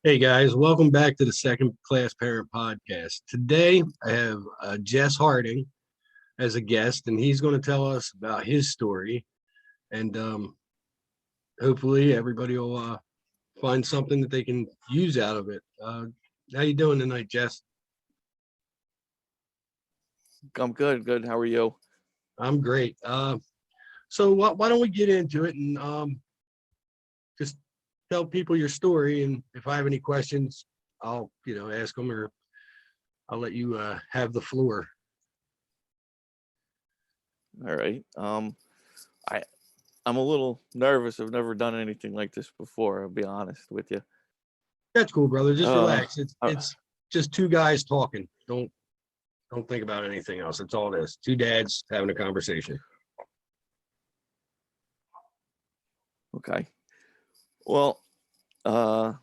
Hey guys, welcome back to the Second Class Parent Podcast. Today I have Jess Harding as a guest, and he's going to tell us about his story. And hopefully, everybody will find something that they can use out of it. How you doing tonight, Jess? I'm good. Good. How are you? I'm great. So why don't we get into it and just tell people your story, and if I have any questions, I'll ask them, or I'll let you have the floor. All right. I I'm a little nervous. I've never done anything like this before. I'll be honest with you. That's cool, brother. Just Uh, relax. It's uh, it's just two guys talking. Don't think about anything else. That's all it is. Two dads having a conversation. okay. Well, uh,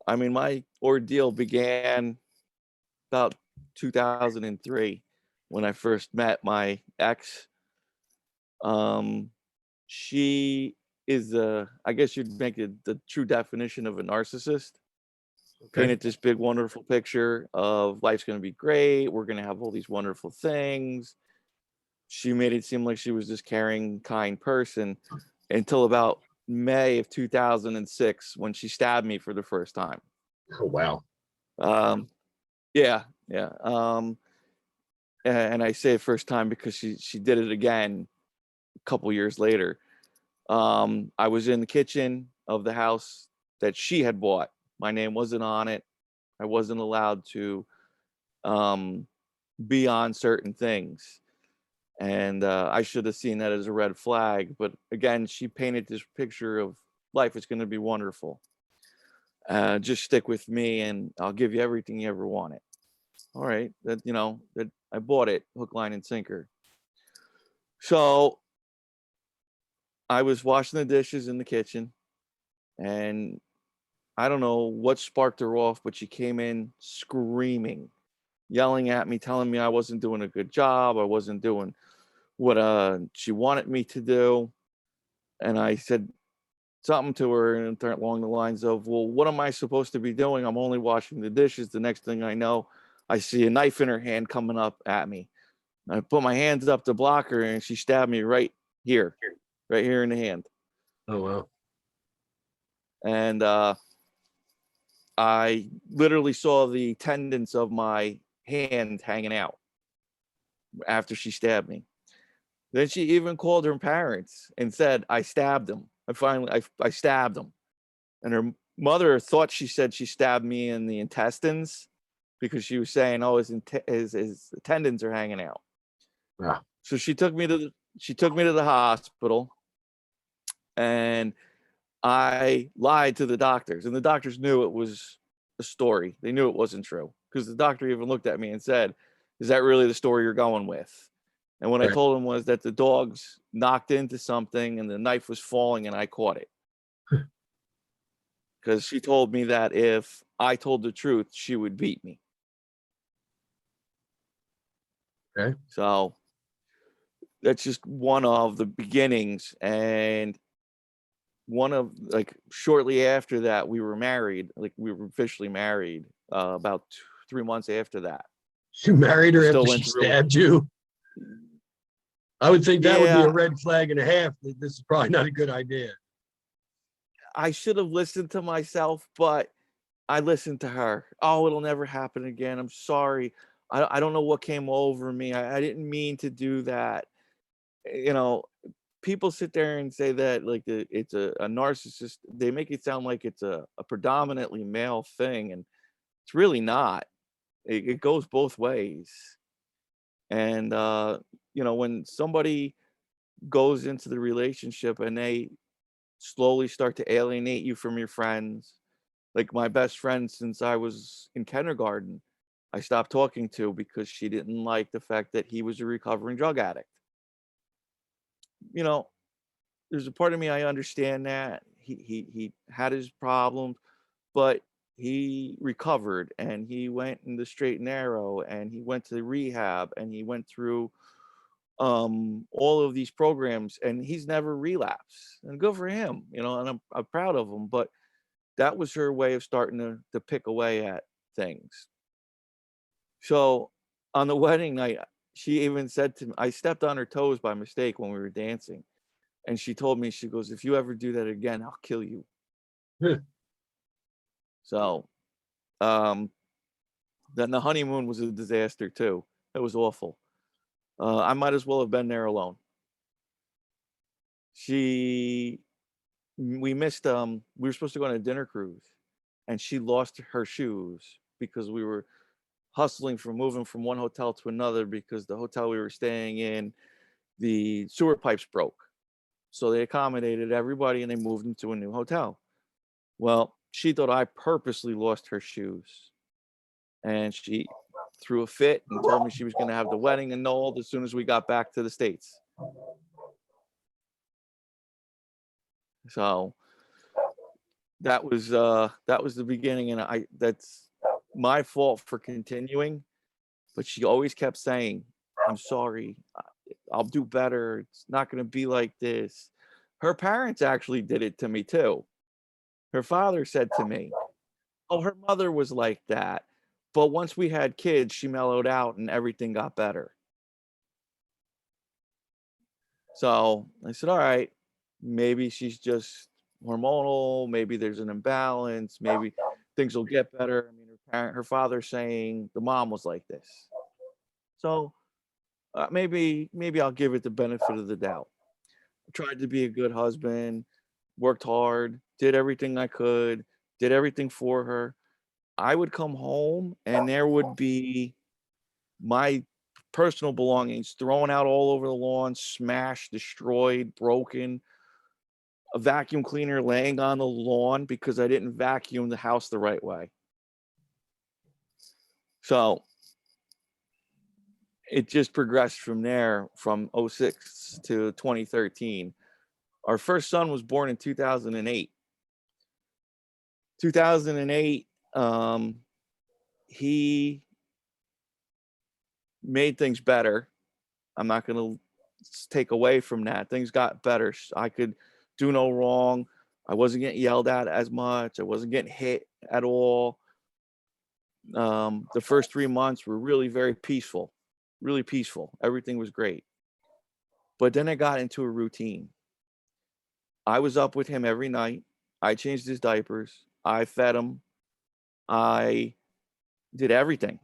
my ordeal began about 2003 when I first met my ex. Um, she is I guess you'd make it the true definition of a narcissist. Okay. Painted this big wonderful picture of life's going to be great. We're going to have all these wonderful things. She made it seem like she was this caring, kind person until about May of 2006 when she stabbed me for the first time. Oh wow. Um, yeah, yeah. And I say first time because she did it again a couple years later. I was in the kitchen of the house that she had bought. My name wasn't on it. I wasn't allowed to um, be on certain things. And I should have seen that as a red flag. But again, she painted this picture of life is going to be wonderful. Just stick with me, and I'll give you everything you ever wanted. All right, that I bought it hook, line, and sinker. So I was washing the dishes in the kitchen, and I don't know what sparked her off, but she came in screaming, yelling at me, telling me I wasn't doing a good job. I wasn't doing what she wanted me to do. And I said something to her and along the lines of, well, what am I supposed to be doing? I'm only washing the dishes. The next thing I know, I see a knife in her hand coming up at me. I put my hands up to block her, and she stabbed me right here in the hand. Oh wow. And I literally saw the tendons of my hand hanging out after she stabbed me. Then she even called her parents and said, I stabbed him. I stabbed him. And her mother thought she said she stabbed me in the intestines because she was saying, oh, his tendons are hanging out. Wow. So she took me to the hospital, and I lied to the doctors, and the doctors knew it was a story. They knew it wasn't true because the doctor even looked at me and said, is that really the story you're going with? And what I Right. told him was that the dogs knocked into something and the knife was falling and I caught it. Because she told me that if I told the truth, she would beat me. Okay. So that's just one of the beginnings. And one of, like, shortly after that, we were married. Like, we were officially married about 3 months after that. You married We her still after she went through it. stabbed you. I would think that would be a Yeah, red flag and a half. This is probably not a good idea. I should have listened to myself, but I listened to her. Oh, it'll never happen again. I'm sorry. I don't know what came over me. I didn't mean to do that. You know, people sit there and say that like it's a narcissist. They make it sound like it's a predominantly male thing, and it's really not. It goes both ways. And when somebody goes into the relationship and they slowly start to alienate you from your friends, like my best friend since I was in kindergarten, I stopped talking to because she didn't like the fact that he was a recovering drug addict. You know, there's a part of me I understand that he had his problems, but he recovered and he went in the straight and narrow and he went to rehab and he went through all of these programs and he's never relapsed, and good for him, and I'm proud of him. But that was her way of starting to pick away at things. So on the wedding night, she even said to me, I stepped on her toes by mistake when we were dancing. And she told me, she goes, if you ever do that again, I'll kill you. So um, then the honeymoon was a disaster too. It was awful. I might as well have been there alone. We missed, we were supposed to go on a dinner cruise, and she lost her shoes because we were hustling for moving from one hotel to another because the hotel we were staying in, the sewer pipes broke. So they accommodated everybody and they moved into a new hotel. Well, she thought I purposely lost her shoes, and she threw a fit and told me she was going to have the wedding annulled as soon as we got back to the States. So that was the beginning, and that's my fault for continuing. But she always kept saying, I'm sorry, I'll do better, it's not going to be like this. Her parents actually did it to me too. Her father said to me, oh, her mother was like that, but once we had kids, she mellowed out and everything got better. So I said, all right, maybe she's just hormonal, maybe there's an imbalance, maybe things will get better. I mean, her father saying the mom was like this. So maybe I'll give it the benefit of the doubt. I tried to be a good husband, worked hard, did everything I could, did everything for her. I would come home and there would be my personal belongings thrown out all over the lawn, smashed, destroyed, broken, a vacuum cleaner laying on the lawn because I didn't vacuum the house the right way. So it just progressed from there, from 06 to 2013. Our first son was born in 2008. 2008, he made things better. I'm not going to take away from that. Things got better. I could do no wrong. I wasn't getting yelled at as much. I wasn't getting hit at all. The first 3 months were really very peaceful, really peaceful. Everything was great. But then I got into a routine. I was up with him every night. I changed his diapers. I fed him. I did everything.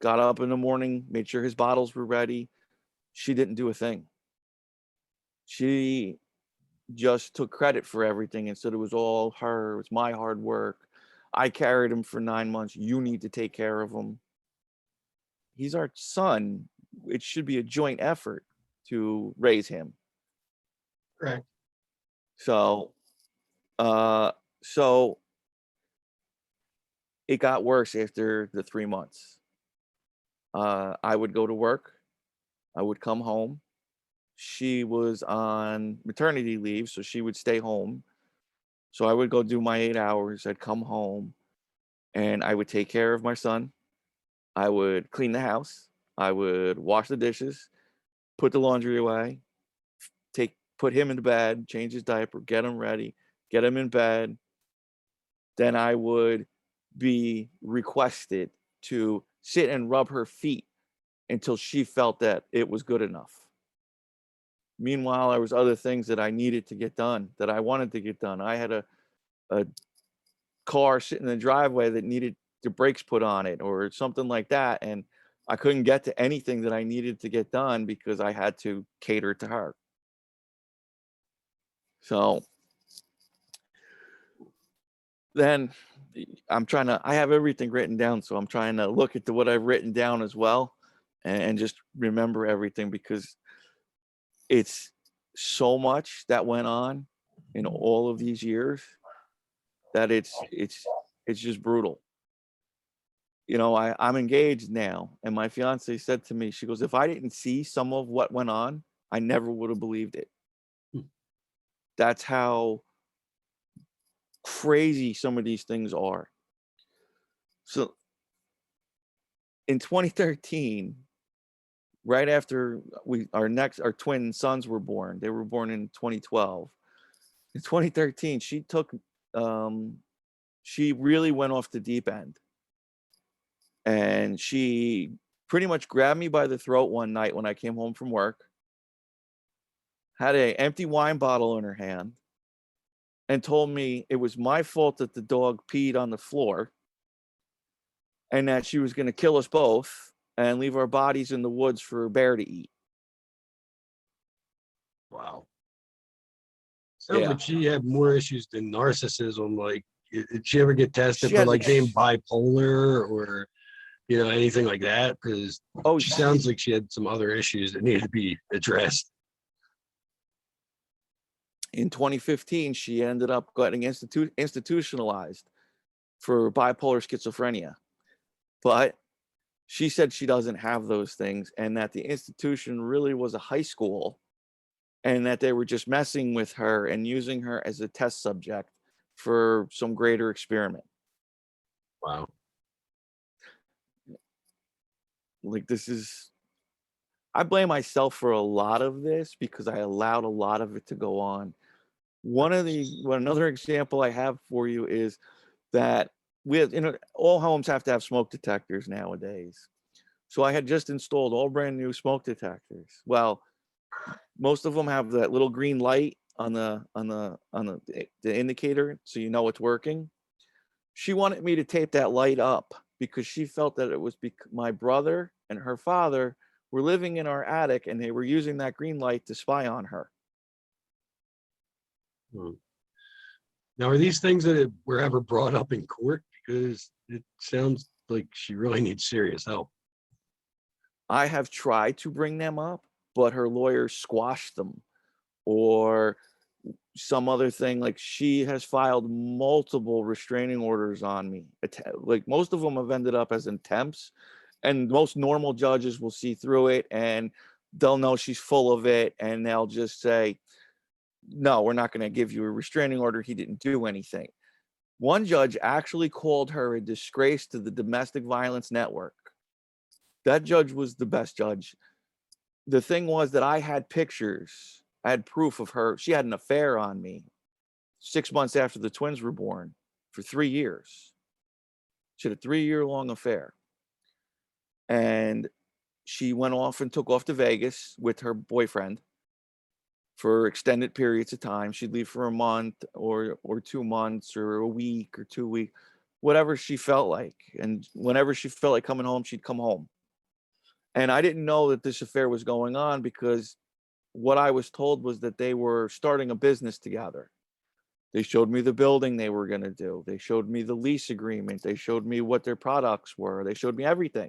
Got up in the morning, made sure his bottles were ready. She didn't do a thing. She just took credit for everything and said it was all her. It was my hard work. I carried him for 9 months. You need to take care of him. He's our son. It should be a joint effort to raise him. Correct. So it got worse after the 3 months. I would go to work. I would come home. She was on maternity leave, so she would stay home. So I would go do my 8 hours. I'd come home and I would take care of my son. I would clean the house. I would wash the dishes, put the laundry away, put him in the bed, change his diaper, get him ready, get him in bed. Then I would be requested to sit and rub her feet until she felt that it was good enough. Meanwhile, there was other things that I needed to get done, that I wanted to get done. I had a car sitting in the driveway that needed the brakes put on it or something like that, and I couldn't get to anything that I needed to get done because I had to cater to her. So then I have everything written down, so I'm trying to look at what I've written down as well and just remember everything, because it's so much that went on in all of these years that it's just brutal. You know, I'm engaged now, and my fiance said to me, she goes, if I didn't see some of what went on, I never would have believed it. That's how crazy some of these things are. So in 2013, right after our twin sons were born, they were born in 2012. In 2013, she took she really went off the deep end. And she pretty much grabbed me by the throat one night when I came home from work, had an empty wine bottle in her hand, and told me it was my fault that the dog peed on the floor and that she was going to kill us both and leave our bodies in the woods for a bear to eat. Wow. Sounds Yeah. like she had more issues than narcissism. Like, did she ever get tested She for had like being the, bipolar or, anything like that? Because oh, she sounds like she had some other issues that needed to be addressed. in 2015, she ended up getting institutionalized for bipolar schizophrenia. But she said she doesn't have those things and that the institution really was a high school and that they were just messing with her and using her as a test subject for some greater experiment. Wow. Like, I blame myself for a lot of this because I allowed a lot of it to go on. Another example I have for you is that all homes have to have smoke detectors nowadays. So I had just installed all brand new smoke detectors. Well, most of them have that little green light on the indicator, so you know it's working. She wanted me to tape that light up because she felt that it was my brother and her father were living in our attic and they were using that green light to spy on her. Hmm. Now, are these things that were ever brought up in court? Because it sounds like she really needs serious help. I have tried to bring them up, but her lawyer squashed them, or some other thing. Like, she has filed multiple restraining orders on me. Like, most of them have ended up as attempts, and most normal judges will see through it and they'll know she's full of it and they'll just say, no, we're not going to give you a restraining order. He didn't do anything. One judge actually called her a disgrace to the domestic violence network. That judge was the best judge. The thing was that I had pictures, I had proof of her. She had an affair on me 6 months after the twins were born for 3 years. She had a 3-year-long affair. And she went off and took off to Vegas with her boyfriend for extended periods of time. She'd leave for a month or 2 months or a week or 2 weeks, whatever she felt like. And whenever she felt like coming home, she'd come home. And I didn't know that this affair was going on because what I was told was that they were starting a business together. They showed me the building they were going to do. They showed me the lease agreement. They showed me what their products were. They showed me everything.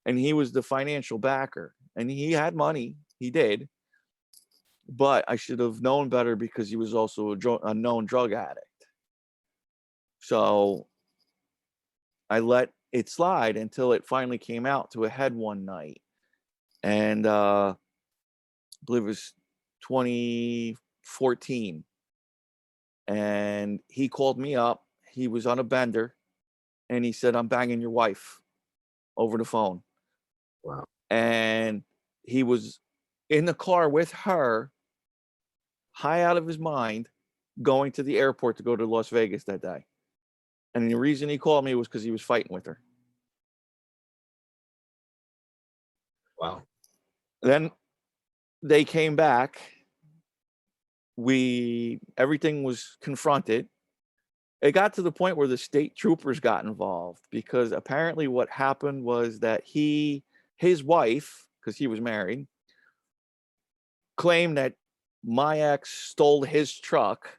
And he was the financial backer. And he had money. He did. But I should have known better because he was also a known drug addict. So I let it slide until it finally came out to a head one night. And I believe it was 2014. And he called me up. He was on a bender. And he said, I'm banging your wife over the phone. Wow. And he was in the car with her, high out of his mind, going to the airport to go to Las Vegas that day. And the reason he called me was because he was fighting with her. Wow. Then they came back. Everything was confronted. It got to the point where the state troopers got involved because apparently what happened was that his wife, because he was married, claimed that my ex stole his truck.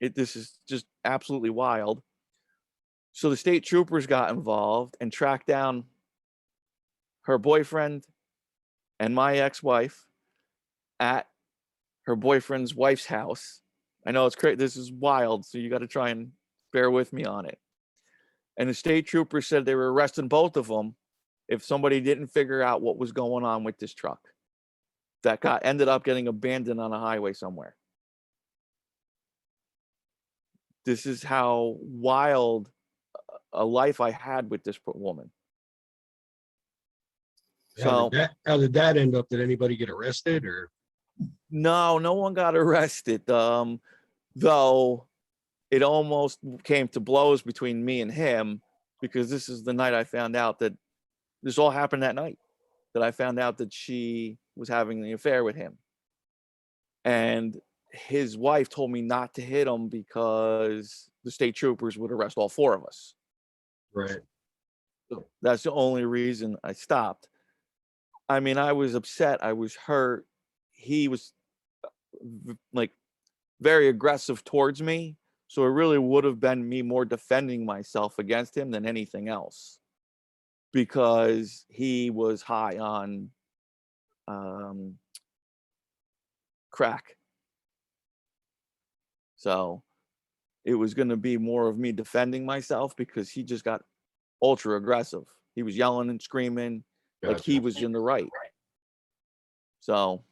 This is just absolutely wild. So the state troopers got involved and tracked down her boyfriend and my ex-wife at her boyfriend's wife's house. I know it's crazy. This is wild. So you got to try and bear with me on it. And the state troopers said they were arresting both of them if somebody didn't figure out what was going on with this truck that ended up getting abandoned on a highway somewhere. This is how wild a life I had with this woman. How did that end up? Did anybody get arrested or? No one got arrested. Though it almost came to blows between me and him, because this is the night I found out that this all happened that night, that I found out that she was having the affair with him. And his wife told me not to hit him because the state troopers would arrest all four of us. Right. So that's the only reason I stopped. I mean, I was upset. I was hurt. He was like very aggressive towards me. So it really would have been me more defending myself against him than anything else, because he was high on crack. So it was going to be more of me defending myself, because he just got ultra aggressive. He was yelling and screaming like he Gotcha. was in the right. So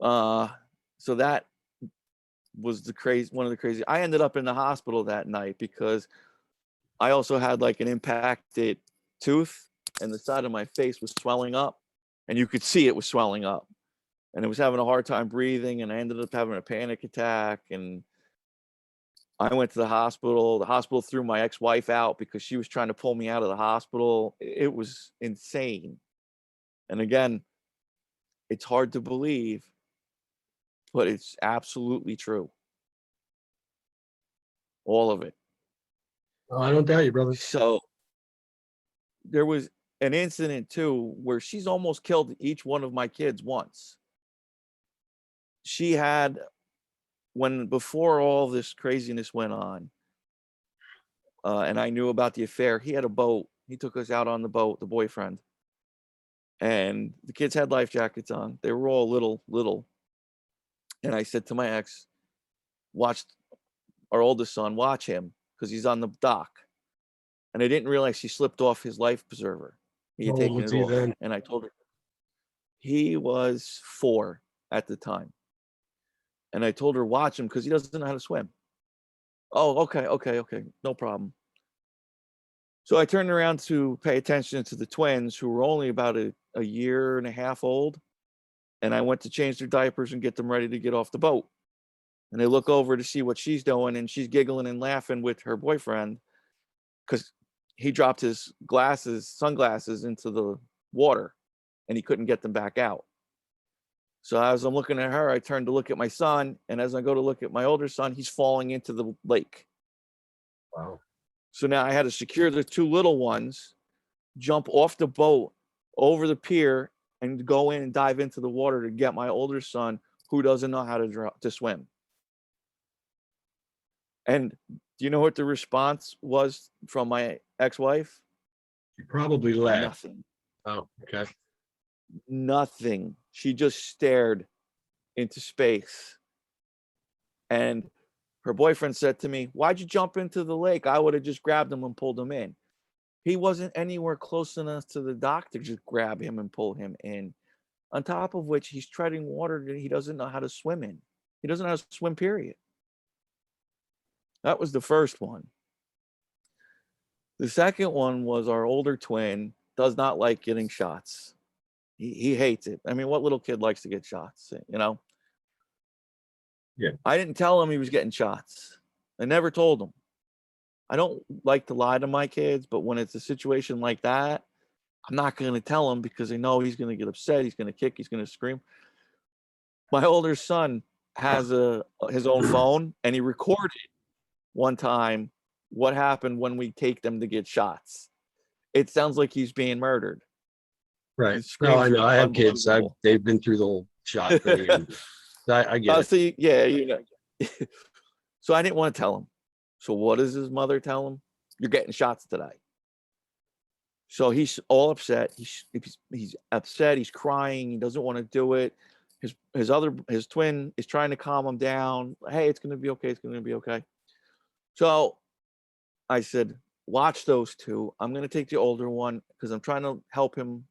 so that was one of the crazy. I ended up in the hospital that night because I also had like an impacted tooth, and the side of my face was swelling up, and you could see it was swelling up, and I was having a hard time breathing, and I ended up having a panic attack, and I went to the hospital. The hospital threw my ex-wife out because she was trying to pull me out of the hospital. It was insane. And again, it's hard to believe, but it's absolutely true. All of it. Oh, I don't doubt you, brother. So there was an incident too where she's almost killed each one of my kids once. She had, before all this craziness went on, and I knew about the affair, he had a boat. He took us out on the boat, the boyfriend. And the kids had life jackets on. They were all little. And I said to my ex, watch our oldest son, watch him, because he's on the dock. And I didn't realize he slipped off his life preserver. He had How old taken was it he off. then? And I told her, he was 4 at the time. And I told her, watch him, because he doesn't know how to swim. Oh, okay. No problem. So I turned around to pay attention to the twins, who were only about a year and a half old. And I went to change their diapers and get them ready to get off the boat. And I look over to see what she's doing, and she's giggling and laughing with her boyfriend, because he dropped his sunglasses into the water, and he couldn't get them back out. So as I'm looking at her, I turn to look at my son, and as I go to look at my older son, he's falling into the lake. Wow. So now I had to secure the 2 little ones, jump off the boat over the pier, and go in and dive into the water to get my older son, who doesn't know how to swim. And do you know what the response was from my ex-wife? You probably laughed. Nothing. Oh, okay. Nothing. She just stared into space. And her boyfriend said to me, "Why'd you jump into the lake? I would have just grabbed him and pulled him in." He wasn't anywhere close enough to the dock to just grab him and pull him in. On top of which, he's treading water that he doesn't know how to swim in. He doesn't know how to swim, period. That was the first one. The second one was our older twin does not like getting shots. He hates it. I mean, what little kid likes to get shots, you know? Yeah. I didn't tell him he was getting shots. I never told him. I don't like to lie to my kids, but when it's a situation like that, I'm not going to tell him, because I know he's going to get upset. He's going to kick. He's going to scream. My older son has his own phone, and he recorded one time what happened when we take them to get shots. It sounds like he's being murdered. Right. No, I know. I have kids. They've been through the whole shot thing. And I get it. See, yeah, you know. So I didn't want to tell him. So what does his mother tell him? You're getting shots today. So he's all upset. He's upset. He's crying. He doesn't want to do it. His twin is trying to calm him down. Hey, it's going to be okay. It's going to be okay. So I said, watch those 2. I'm going to take the older one, because I'm trying to help him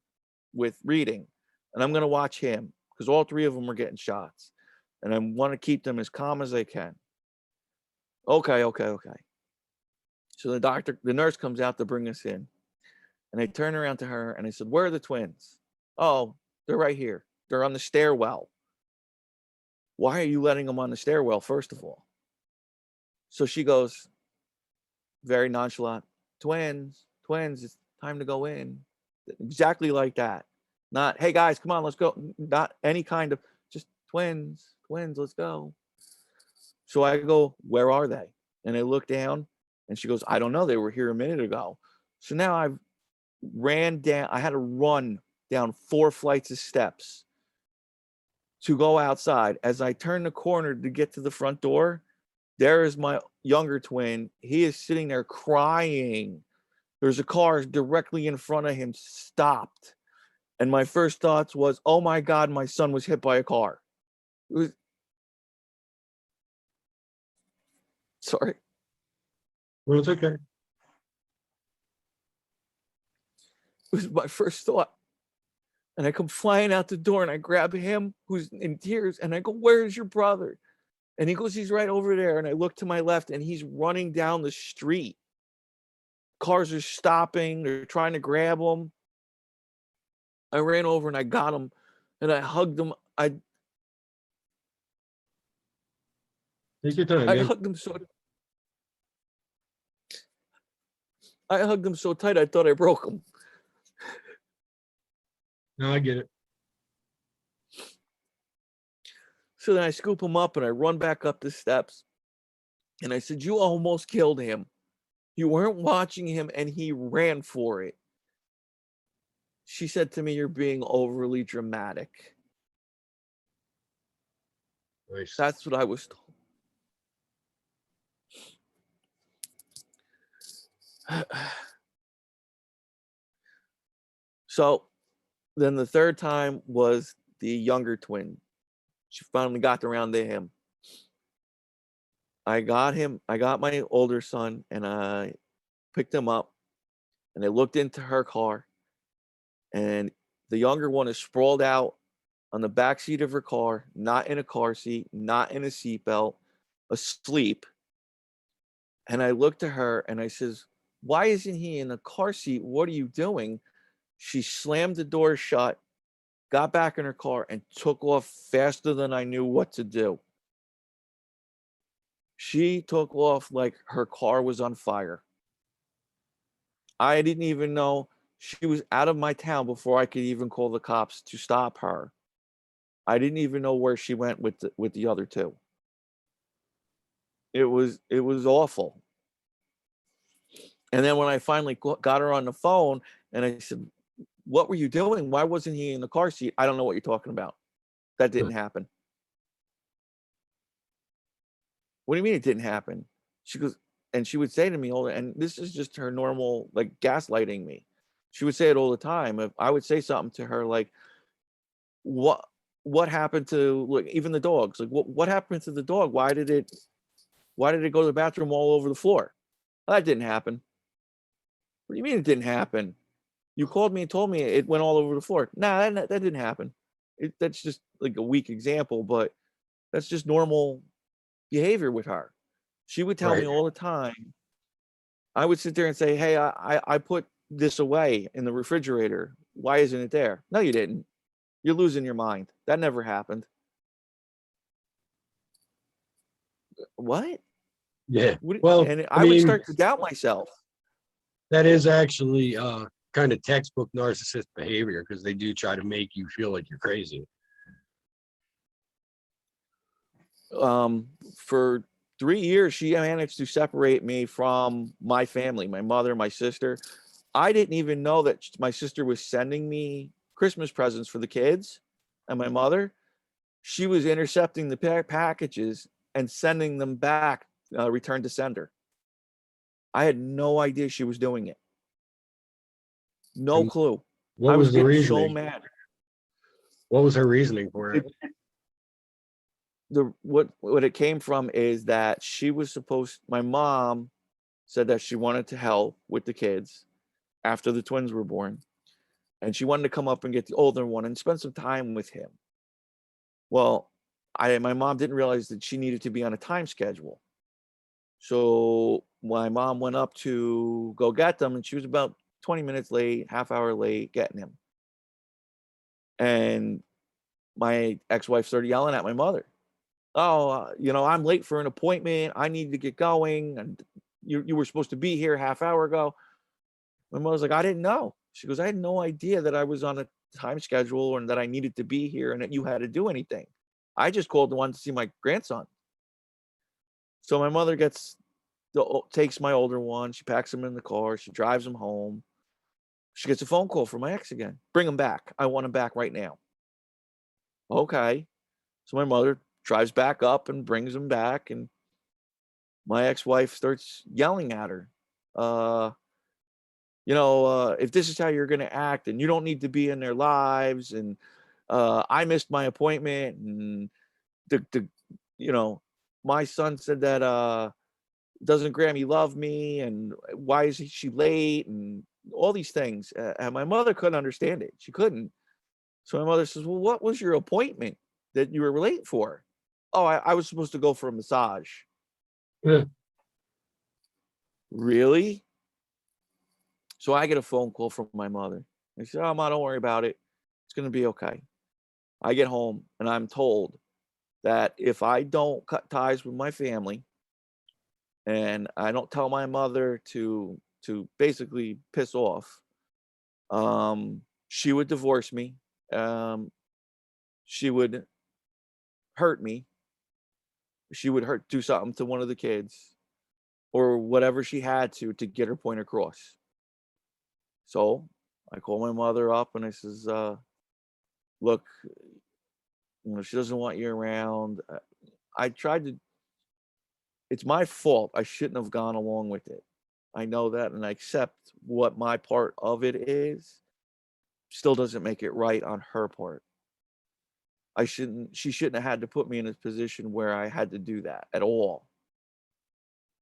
with reading, and I'm going to watch him, because all 3 of them are getting shots, and I want to keep them as calm as I can. Okay. So the nurse comes out to bring us in, and I turn around to her and I said, "Where are the twins?" "Oh, they're right here. They're on the stairwell." "Why are you letting them on the stairwell, first of all?" So she goes, very nonchalant, twins, it's time to go in. Exactly like that. Not, hey guys, come on, let's go. Not any kind of, just twins, let's go. So I go, where are they? And I look down and she goes, I don't know. They were here a minute ago. So now I've ran down, I had to run down 4 flights of steps to go outside. As I turn the corner to get to the front door, there is my younger twin. He is sitting there crying. There's a car directly in front of him, stopped. And my first thoughts was, oh my God, my son was hit by a car. It was, sorry. Well, it's okay. It was my first thought. And I come flying out the door and I grab him, who's in tears, and I go, where's your brother? And he goes, he's right over there. And I look to my left and he's running down the street. Cars are stopping. They're trying to grab him. I ran over and I got him and I hugged him. Take your time, I man. hugged him so tight I thought I broke him. No, I get it. So then I scoop him up and I run back up the steps. And I said, you almost killed him. You weren't watching him and he ran for it. She said to me, you're being overly dramatic. Nice. That's what I was told. So then the third time was the younger twin. She finally got around to him. I got my older son and I picked him up and I looked into her car and the younger one is sprawled out on the back seat of her car, not in a car seat, not in a seatbelt, asleep. And I looked at her and I says, why isn't he in a car seat? What are you doing? She slammed the door shut, got back in her car and took off faster than I knew what to do. She took off like her car was on fire. I didn't even know she was out of my town before I could even call the cops to stop her. I didn't even know where she went with the other two. It was awful. And then when I finally got her on the phone and I said, what were you doing? Why wasn't he in the car seat? I don't know what you're talking about. That didn't happen. What do you mean it didn't happen? She goes, and she would say to me all the, and this is just her normal, like gaslighting me. She would say it all the time. If I would say something to her, like, what happened to, like, even the dogs? Like, what happened to the dog? Why did it go to the bathroom all over the floor? That didn't happen. What do you mean it didn't happen? You called me and told me it went all over the floor. Nah, that didn't happen. That's just like a weak example, but that's just normal behavior with her. She would tell me all the time. I would sit there and say, hey, I put this away in the refrigerator. Why isn't it there? No, you didn't. You're losing your mind. That never happened. What? Yeah. Well, and I would start to doubt myself. That is actually kind of textbook narcissist behavior because they do try to make you feel like you're crazy. For 3 years, she managed to separate me from my family, my mother, my sister. I didn't even know that my sister was sending me Christmas presents for the kids and my mother. She was intercepting the packages and sending them back, return to sender. I had no idea she was doing it. No clue. What was the reasoning? So mad. What was her reasoning for it? What it came from is that my mom said that she wanted to help with the kids after the twins were born. And she wanted to come up and get the older one and spend some time with him. Well, my mom didn't realize that she needed to be on a time schedule. So my mom went up to go get them and she was about 20 minutes late, half hour late getting him. And my ex-wife started yelling at my mother. oh, I'm late for an appointment. I need to get going. And you were supposed to be here half hour ago. My mother's like, I didn't know. She goes, I had no idea that I was on a time schedule and that I needed to be here and that you had to do anything. I just called and wanted to see my grandson. So my mother takes my older one. She packs him in the car. She drives him home. She gets a phone call from my ex again. Bring him back. I want him back right now. Okay. So my mother drives back up and brings him back. And my ex-wife starts yelling at her. If this is how you're going to act and you don't need to be in their lives. And I missed my appointment. And you know, my son said that doesn't Grammy love me? And why is she late? And all these things. And my mother couldn't understand it. She couldn't. So my mother says, well, what was your appointment that you were late for? Oh, I was supposed to go for a massage. Yeah. Really? So I get a phone call from my mother. I said, oh, Ma, don't worry about it. It's going to be okay. I get home and I'm told that if I don't cut ties with my family and I don't tell my mother to basically piss off, she would divorce me. She would hurt me. She would do something to one of the kids or whatever she had to get her point across. So I call my mother up and I says, look, she doesn't want you around. I tried to, it's my fault. I shouldn't have gone along with it. I know that and I accept what my part of it is. Still doesn't make it right on her part. She shouldn't have had to put me in a position where I had to do that at all.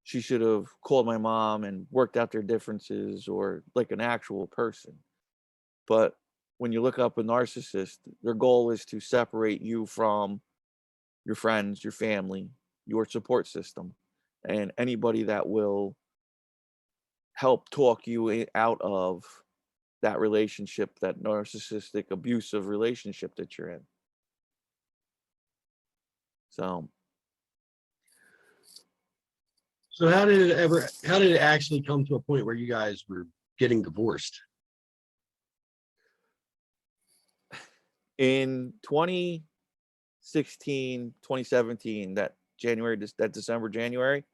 She should have called my mom and worked out their differences or like an actual person. But when you look up a narcissist, their goal is to separate you from your friends, your family, your support system, and anybody that will help talk you out of that relationship, that narcissistic, abusive relationship that you're in. So So how did it actually come to a point where you guys were getting divorced? in 2016, 2017, that December, January,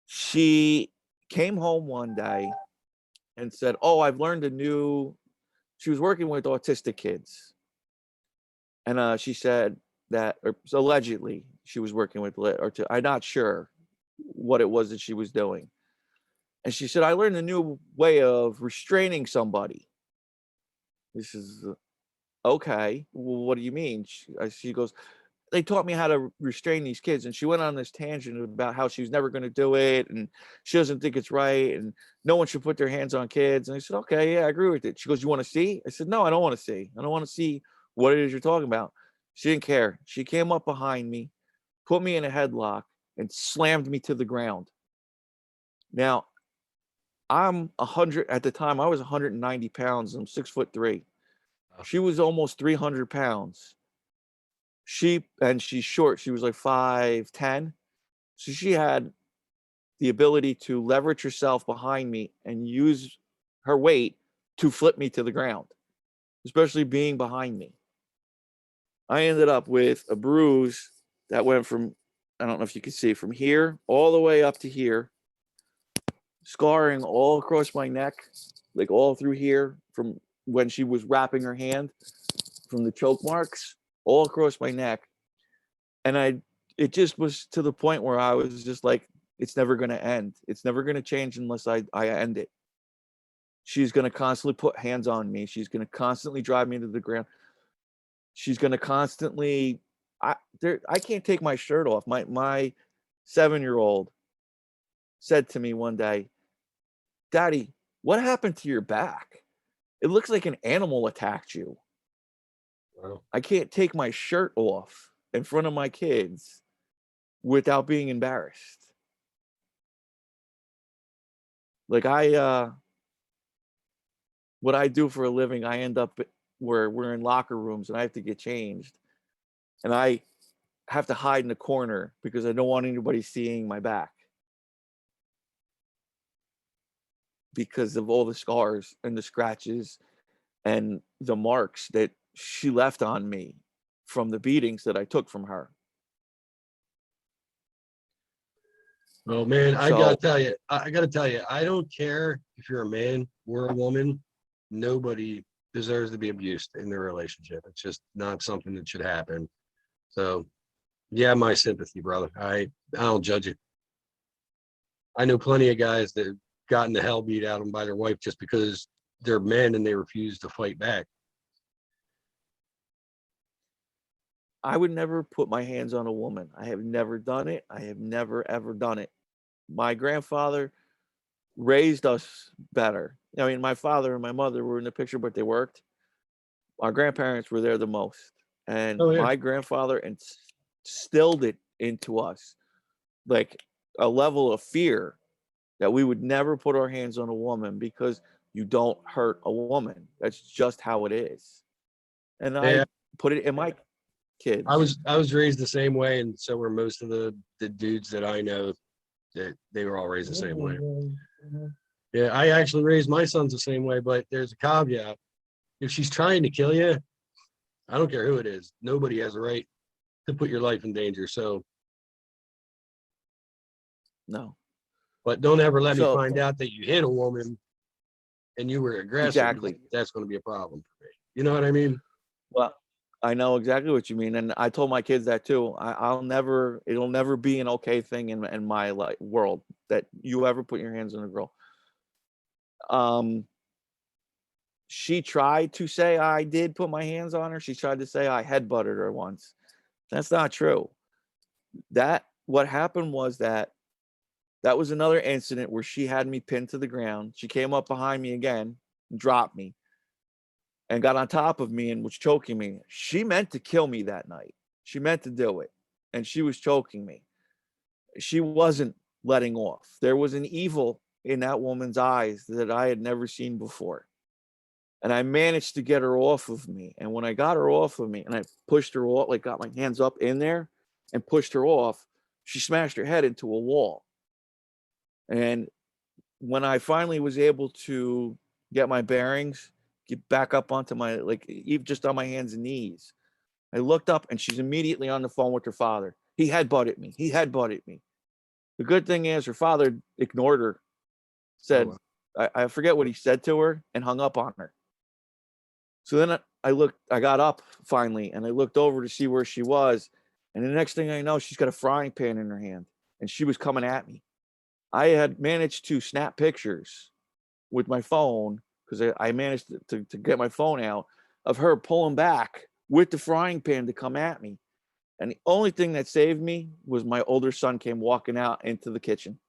she came home one day and said, oh, I've learned she was working with autistic kids. And she said that, or allegedly she was working with, I'm not sure what it was that she was doing. And she said, I learned a new way of restraining somebody. This is okay. Well, what do you mean? She goes, they taught me how to restrain these kids. And she went on this tangent about how she was never going to do it. And she doesn't think it's right. And no one should put their hands on kids. And I said, okay, yeah, I agree with it. She goes, you want to see? I said, no, I don't want to see. I don't want to see what it is you're talking about. She didn't care. She came up behind me, put me in a headlock and slammed me to the ground. Now, I'm 100 at the time. I was 190 pounds. I'm 6'3". She was almost 300 pounds. She's short. She was like 5'10". So she had the ability to leverage herself behind me and use her weight to flip me to the ground, especially being behind me. I ended up with a bruise that went from, I don't know if you can see, from here all the way up to here, scarring all across my neck, like all through here from when she was wrapping her hand, from the choke marks all across my neck. And it just was to the point where I was just like, it's never going to end. It's never going to change unless I end it. She's going to constantly put hands on me. She's going to constantly drive me to the ground. She's going to constantly, I can't take my shirt off. My 7-year-old said to me one day, Daddy, what happened to your back? It looks like an animal attacked you. Wow. I can't take my shirt off in front of my kids without being embarrassed. Like what I do for a living, I end up where we're in locker rooms and I have to get changed. And I have to hide in the corner because I don't want anybody seeing my back because of all the scars and the scratches and the marks that she left on me from the beatings that I took from her. Oh man, I So gotta tell you, I gotta tell you, I don't care if you're a man or a woman. Nobody deserves to be abused in their relationship. It's just not something that should happen. So, yeah, my sympathy, brother. I don't judge you. I know plenty of guys that gotten the hell beat out of them by their wife just because they're men and they refuse to fight back. I would never put my hands on a woman. I have never done it. I have never ever done it. My grandfather raised us better. I mean, my father and my mother were in the picture, but they worked. Our grandparents were there the most. And Oh yeah, my grandfather instilled it into us, like a level of fear that we would never put our hands on a woman because you don't hurt a woman. That's just how it is. And yeah. I put it in my I kids. was I was raised the same way, and so were most of the dudes that I know. That they were all raised the same way. Yeah, I actually raised my sons the same way, but there's a caveat. If she's trying to kill you, I don't care who it is. Nobody has a right to put your life in danger. So, No. but don't ever let me So find out that you hit a woman and you were aggressor. exactly. That's going to be a problem for me. You know what I mean? Well, I know exactly what you mean, and I told my kids that too. I'll never, it'll never be an okay thing in my world that you ever put your hands on a girl. She tried to say I did put my hands on her. She tried to say I headbutted her once. That's not true. That what happened was that was another incident where she had me pinned to the ground. She came up behind me again, dropped me, and got on top of me and was choking me. She meant to kill me that night. She meant to do it. And she was choking me. She wasn't letting off. There was an evil in that woman's eyes that I had never seen before. And I managed to get her off of me. And when I got her off of me and I pushed her off, like got my hands up in there and pushed her off, she smashed her head into a wall. And when I finally was able to get my bearings, get back up onto my, like, even just on my hands and knees, I looked up and she's immediately on the phone with her father. He headbutted me. He headbutted me. The good thing is her father ignored her, Oh, said, wow. I forget what he said to her, and hung up on her. So then I got up finally and I looked over to see where she was. And the next thing I know, she's got a frying pan in her hand and she was coming at me. I had managed to snap pictures with my phone because I managed to get my phone out of her pulling back with the frying pan to come at me. And the only thing that saved me was my older son came walking out into the kitchen.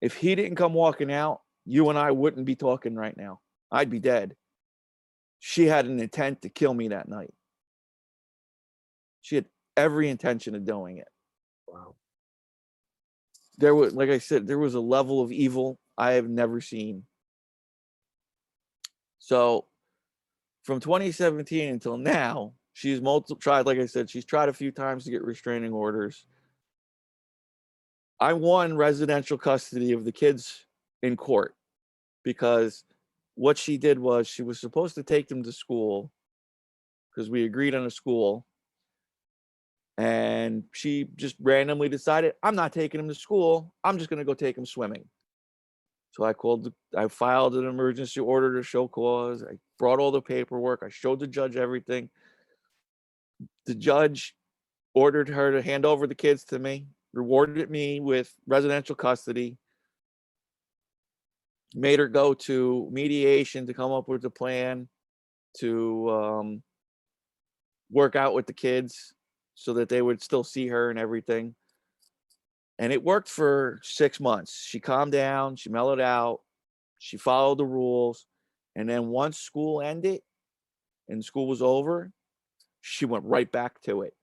If he didn't come walking out, you and I wouldn't be talking right now. I'd be dead. She had an intent to kill me that night. She had every intention of doing it. Wow. There was, like I said, there was a level of evil I have never seen. So from 2017 until now, she's tried, like I said, she's tried a few times to get restraining orders. I won residential custody of the kids in court because what she did was she was supposed to take them to school because we agreed on a school. And she just randomly decided, I'm not taking them to school. I'm just going to go take them swimming. So I filed an emergency order to show cause. I brought all the paperwork. I showed the judge everything. The judge ordered her to hand over the kids to me, rewarded me with residential custody, made her go to mediation to come up with a plan to work out with the kids so that they would still see her and everything. And it worked for 6 months. She calmed down, she mellowed out, she followed the rules. And then once school ended and school was over, she went right back to it.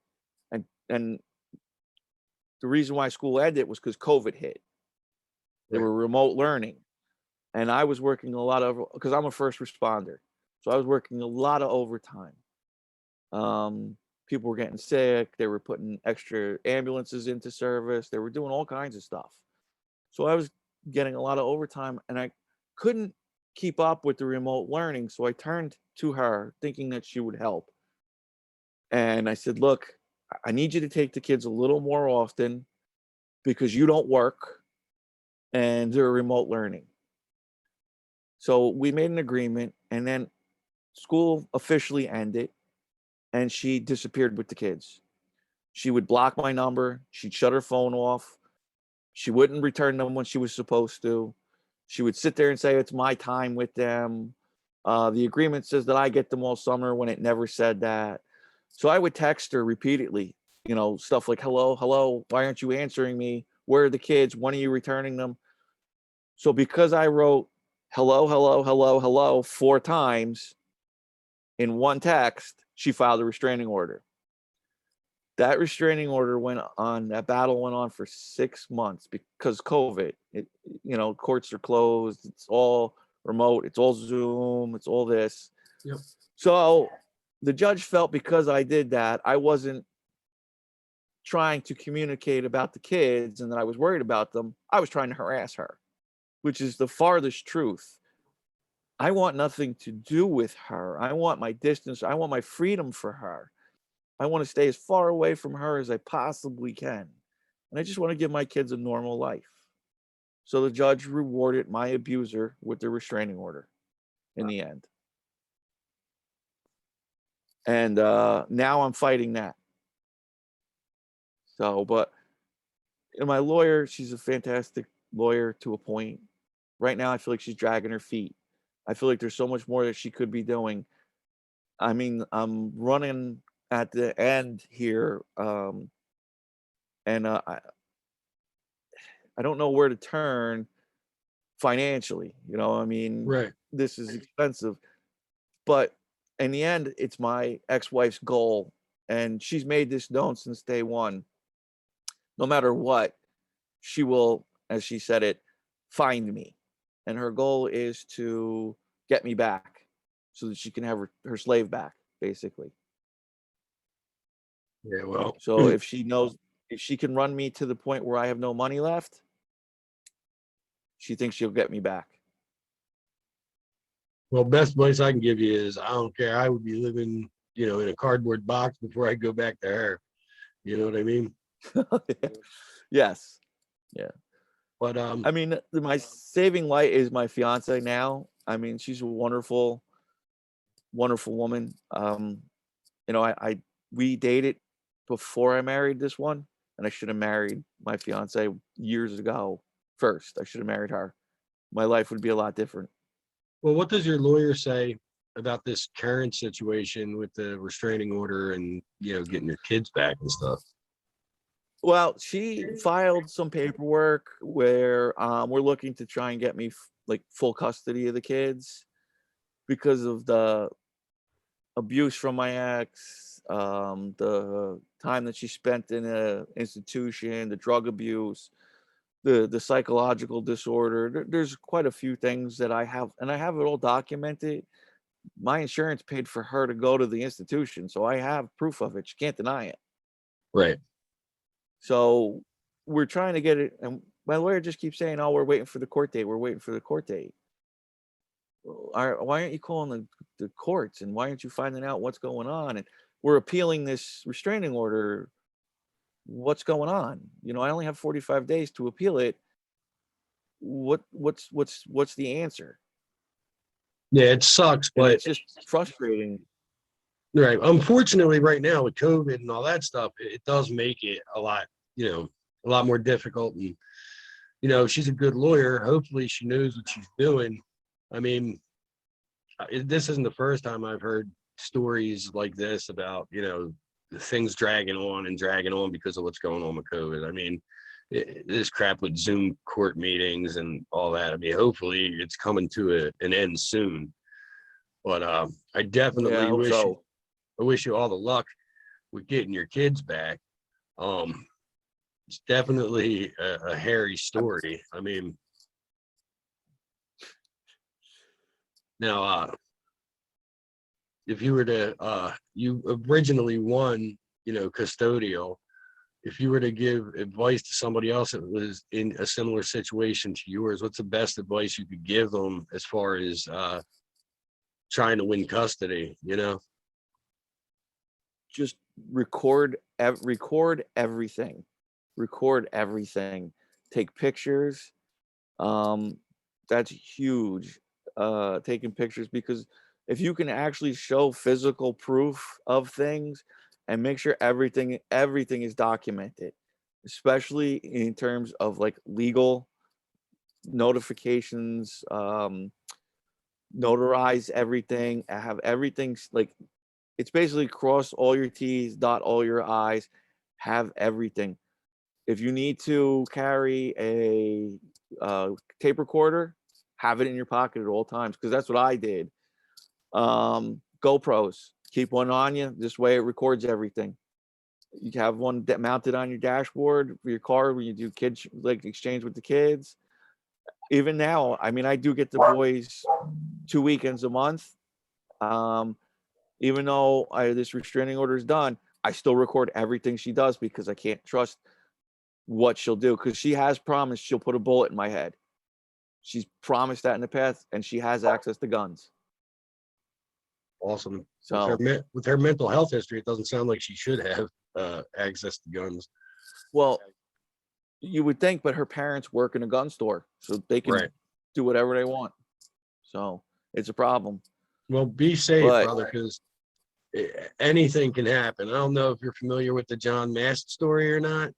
And the reason why school ended was because COVID hit. They Right. were remote learning. And I was working a lot of, because I'm a first responder. So I was working a lot of overtime. People were getting sick. They were putting extra ambulances into service. They were doing all kinds of stuff. So I was getting a lot of overtime, and I couldn't keep up with the remote learning. So I turned to her thinking that she would help. And I said, look, I need you to take the kids a little more often because you don't work and they're remote learning. So we made an agreement, and then school officially ended, and she disappeared with the kids. She would block my number. She'd shut her phone off. She wouldn't return them when she was supposed to. She would sit there and say, it's my time with them. The agreement says that I get them all summer, when it never said that. So I would text her repeatedly, stuff like, hello, hello, why aren't you answering me? Where are the kids? When are you returning them? So because I wrote hello, hello, hello, hello 4 times in one text, she filed a restraining order. That restraining order that battle went on for 6 months because COVID. Courts are closed. It's all remote. It's all Zoom. It's all this. Yep. So the judge felt because I did that, I wasn't trying to communicate about the kids and that I was worried about them. I was trying to harass her, which is the farthest truth. I want nothing to do with her. I want my distance. I want my freedom for her. I want to stay as far away from her as I possibly can. And I just want to give my kids a normal life. So the judge rewarded my abuser with the restraining order in the end. And now I'm fighting that. So, but my lawyer, she's a fantastic lawyer to a point. Right now, I feel like she's dragging her feet. I feel like there's so much more that she could be doing. I mean, I'm running at the end here, and I don't know where to turn financially. I mean, Right. this is expensive, but in the end, it's my ex-wife's goal, and she's made this known since day one. No matter what, she will, as she said it, find me, and her goal is to get me back so that she can have her slave back, basically. Yeah. Well. So if she can run me to the point where I have no money left, she thinks she'll get me back. Well, best advice I can give you is I don't care. I would be living, in a cardboard box before I go back to her. You know what I mean? Yes. Yeah. But I mean, my saving light is my fiance now. I mean, she's a wonderful, wonderful woman. We dated before I married this one, and I should have married my fiance years ago first. I should have married her. My life would be a lot different. well, what does your lawyer say about this current situation with the restraining order and getting your kids back and stuff? Well, she filed some paperwork where we're looking to try and get me like full custody of the kids because of the abuse from my ex, the time that she spent in a institution, the drug abuse, the psychological disorder. There's quite a few things that I have, and I have it all documented. My insurance paid for her to go to the institution, so I have proof of it. She can't deny it. Right. So we're trying to get it, and my lawyer just keeps saying, "Oh, we're waiting for the court date. We're waiting for the court date." Why aren't you calling the courts, and why aren't you finding out what's going on? And we're appealing this restraining order. What's going on? I only have 45 days to appeal it. What's the answer? Yeah, it sucks, And but it's just frustrating. right. Unfortunately, right now with COVID and all that stuff, it does make it a lot more difficult. And she's a good lawyer. Hopefully, she knows what she's doing. I mean, this isn't the first time I've heard stories like this about things dragging on because of what's going on with COVID. I mean, this crap with Zoom court meetings and all that. I mean, hopefully, it's coming to an end soon. But I Yeah, definitely I hope so. I wish you all the luck with getting your kids back. It's definitely a hairy story. I mean, now if you were to, you originally won, custodial. If you were to give advice to somebody else that was in a similar situation to yours, what's the best advice you could give them as far as trying to win custody? Just record everything. Record everything. Take pictures. That's huge. Taking pictures, because if you can actually show physical proof of things and make sure everything is documented, especially in terms of like legal notifications, notarize everything, have everything like, it's basically cross all your T's, dot all your I's, have everything. If you need to carry a tape recorder, have it in your pocket at all times, because that's what I did. GoPros, keep one on you. This way it records everything. You have one mounted on your dashboard for your car when you do kids like exchange with the kids. Even now, I mean, I do get the boys 2 weekends a month. Even though this restraining order is done, I still record everything she does, because I can't trust what she'll do, because she has promised she'll put a bullet in my head. She's promised that in the past, and she has access to guns. Awesome. So, With her mental health history, it doesn't sound like she should have access to guns. well, you would think, but her parents work in a gun store, so they can Right. do whatever they want. So it's a problem. Well, be safe, But brother, because anything can happen. I don't know if you're familiar with the John Mast story or not,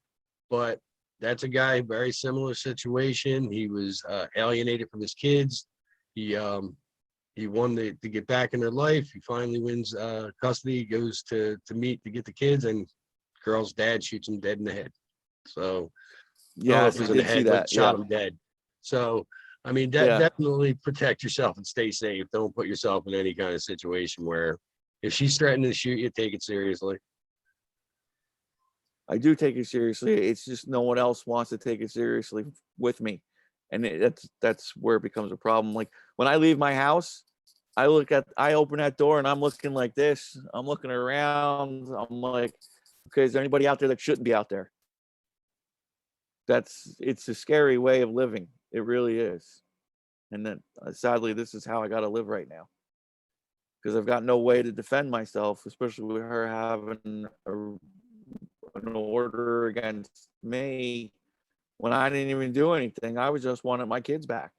but that's a guy, very similar situation. He was alienated from his kids. He won to get back in their life. He finally wins custody, goes to get the kids, and girl's dad shoots him dead in the head. So I don't know if yes, it was I in the did see head, but that. shot Yeah, him dead. So I mean, yeah. definitely protect yourself and stay safe. Don't put yourself in any kind of situation where if she's threatening to shoot you, take it seriously. I do take it seriously. It's just no one else wants to take it seriously with me, and that's where it becomes a problem. Like when I leave my house, I open that door and I'm looking like this. I'm looking around. I'm like, okay, is there anybody out there that shouldn't be out there? It's a scary way of living. It really is. And then sadly, this is how I got to live right now, because I've got no way to defend myself, especially with her having an order against me when I didn't even do anything. I was just wanted my kids back.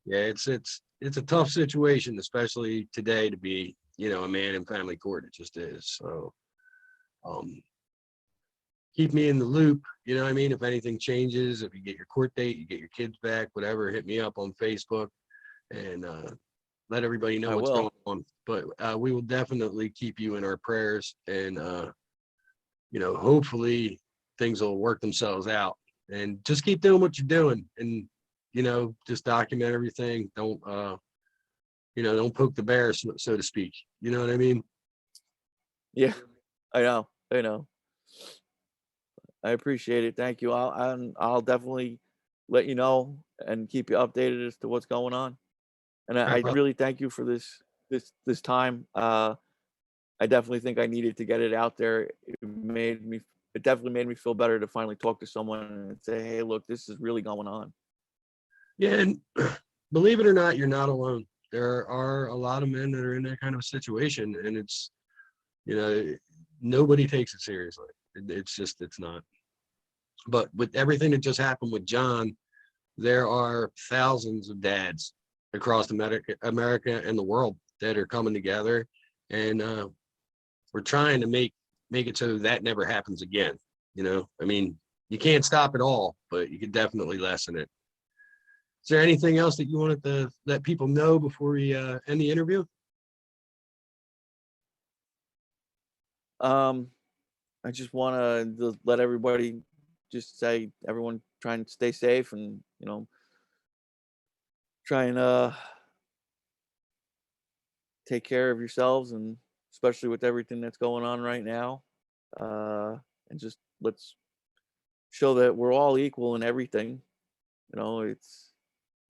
Yeah, it's a tough situation, especially today, to be a man in family court. It just is. So um keep me in the loop. You know what I mean? If anything changes, if you get your court date, you get your kids back, whatever, hit me up on Facebook and let everybody know I what's going will. on. But we will definitely keep you in our prayers, and hopefully things will work themselves out. And just keep doing what you're doing, and just document everything. Don't poke the bear, so to speak. You know what I mean? Yeah, I know. I know. I appreciate it. Thank you. I'll definitely let you know and keep you updated as to what's going on. And All I right, brother. really thank you for this time. I definitely think I needed to get it out there. It definitely made me feel better to finally talk to someone and say, hey, look, this is really going on. Yeah, and believe it or not, you're not alone. There are a lot of men that are in that kind of situation, and it's nobody takes it seriously. It's not. But with everything that just happened with John, there are thousands of dads across America and the world that are coming together, and we're trying to make it so that never happens again. I mean, you can't stop it all, but you can definitely lessen it. Is there anything else that you wanted to let people know before we end the interview? Um, I just want to let everybody just say, everyone try and stay safe, and try and take care of yourselves, and especially with everything that's going on right now. And just let's show that we're all equal in everything. It's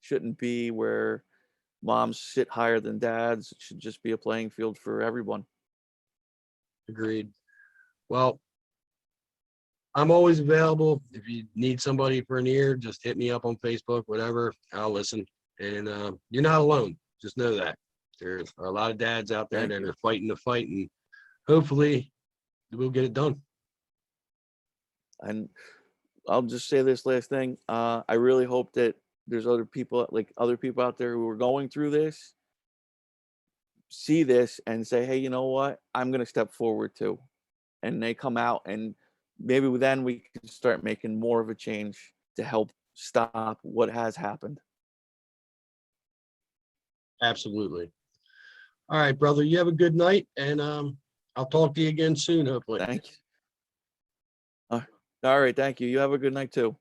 shouldn't be where moms sit higher than dads. It should just be a playing field for everyone. Agreed. Well, I'm always available. If you need somebody for an ear, just hit me up on Facebook, whatever. I'll listen. And you're not alone. Just know that. There's a lot of dads out there Thank that you. are fighting the fight, and hopefully we'll get it done. And I'll just say this last thing. I really hope that there's other people out there who are going through this, see this and say, hey, you know what? I'm going to step forward too. And they come out, and maybe then we can start making more of a change to help stop what has happened. Absolutely. All right, brother. You have a good night, and I'll talk to you again soon, hopefully. Thank you. All right. Thank you. You have a good night too.